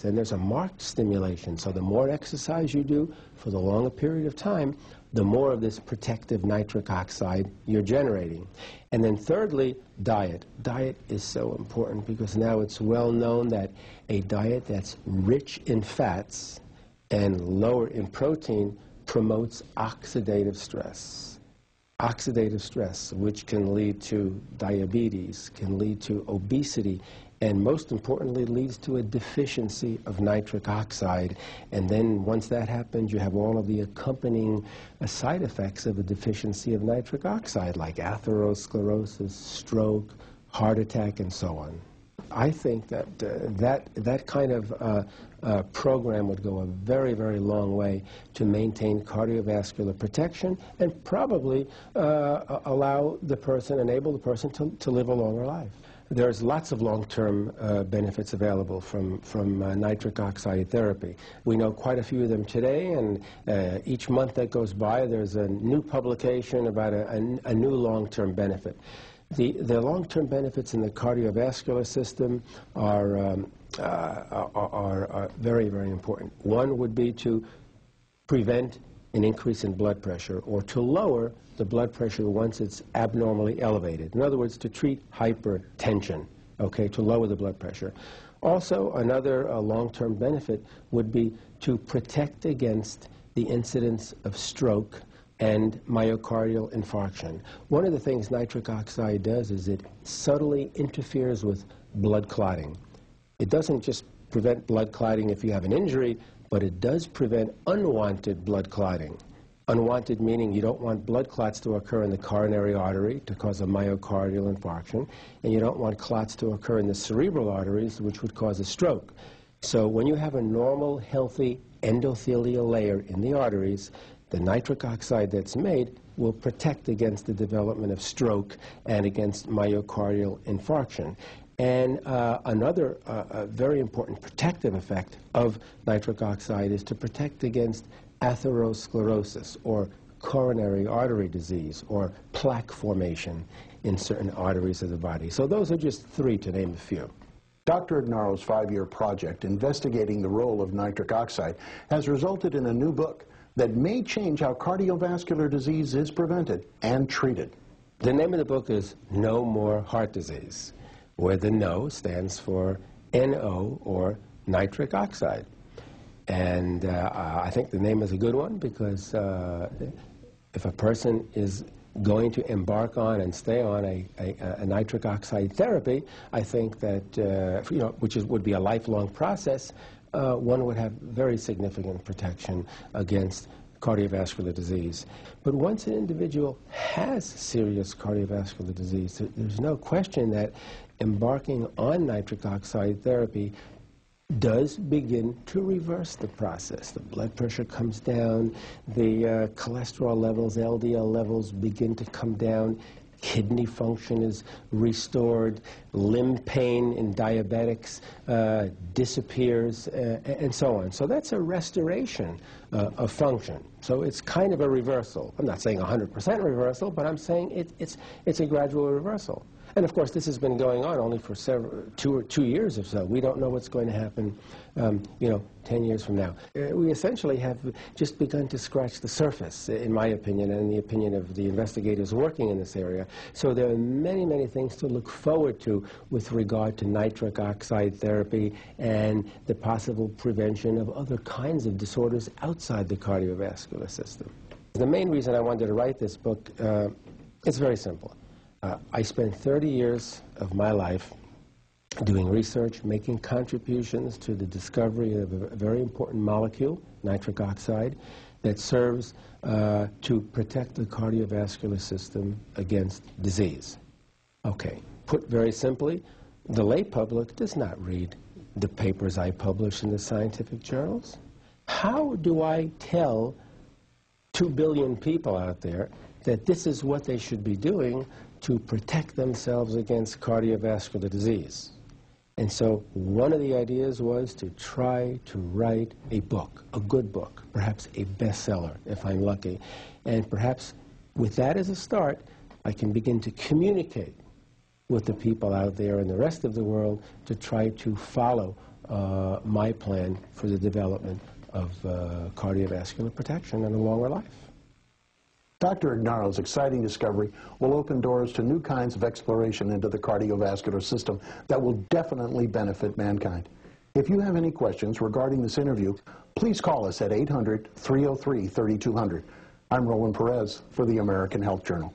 And there's a marked stimulation. So the more exercise you do for the longer period of time, the more of this protective nitric oxide you're generating. And then thirdly, diet. Diet is so important because now it's well known that a diet that's rich in fats and lower in protein promotes oxidative stress. Oxidative stress, which can lead to diabetes, can lead to obesity, and most importantly leads to a deficiency of nitric oxide. And then once that happens, you have all of the accompanying side effects of a deficiency of nitric oxide, like atherosclerosis, stroke, heart attack, and so on. I think that that kind of program would go a very, very long way to maintain cardiovascular protection and probably allow the person, enable the person to live a longer life. There's lots of long-term benefits available from nitric oxide therapy. We know quite a few of them today, and each month that goes by, there's a new publication about a new long-term benefit. The long-term benefits in the cardiovascular system are very, very important. One would be to prevent an increase in blood pressure, or to lower the blood pressure once it's abnormally elevated. In other words, to treat hypertension, okay, to lower the blood pressure. Also, another long-term benefit would be to protect against the incidence of stroke and myocardial infarction. One of the things nitric oxide does is it subtly interferes with blood clotting. It doesn't just prevent blood clotting if you have an injury, but it does prevent unwanted blood clotting. Unwanted meaning you don't want blood clots to occur in the coronary artery to cause a myocardial infarction, and you don't want clots to occur in the cerebral arteries, which would cause a stroke. So when you have a normal, healthy endothelial layer in the arteries, the nitric oxide that's made will protect against the development of stroke and against myocardial infarction. And another very important protective effect of nitric oxide is to protect against atherosclerosis, or coronary artery disease, or plaque formation in certain arteries of the body. So those are just three, to name a few. Dr. Ignarro's 5-year project investigating the role of nitric oxide has resulted in a new book that may change how cardiovascular disease is prevented and treated. The name of the book is No More Heart Disease, where the NO stands for NO, or nitric oxide. And I think the name is a good one because if a person is going to embark on and stay on a nitric oxide therapy, I think that, which would be a lifelong process, one would have very significant protection against cardiovascular disease. But once an individual has serious cardiovascular disease, there's no question that embarking on nitric oxide therapy does begin to reverse the process. The blood pressure comes down, the cholesterol levels, LDL levels begin to come down, kidney function is restored, limb pain in diabetics disappears, and so on. So that's a restoration of function. So it's kind of a reversal. I'm not saying 100% reversal, but I'm saying it's a gradual reversal. And of course, this has been going on only for two years or so. We don't know what's going to happen, 10 years from now. We essentially have just begun to scratch the surface, in my opinion, and in the opinion of the investigators working in this area. So there are many, many things to look forward to with regard to nitric oxide therapy and the possible prevention of other kinds of disorders outside the cardiovascular system. The main reason I wanted to write this book is very simple. I spent 30 years of my life doing research, making contributions to the discovery of a very important molecule, nitric oxide, that serves to protect the cardiovascular system against disease. Okay, put very simply, the lay public does not read the papers I publish in the scientific journals. How do I tell 2 billion people out there that this is what they should be doing to protect themselves against cardiovascular disease? And so one of the ideas was to try to write a book, a good book, perhaps a bestseller if I'm lucky. And perhaps with that as a start, I can begin to communicate with the people out there in the rest of the world to try to follow my plan for the development of cardiovascular protection and a longer life. Dr. Ignarro's exciting discovery will open doors to new kinds of exploration into the cardiovascular system that will definitely benefit mankind. If you have any questions regarding this interview, please call us at 800-303-3200. I'm Roland Perez for the American Health Journal.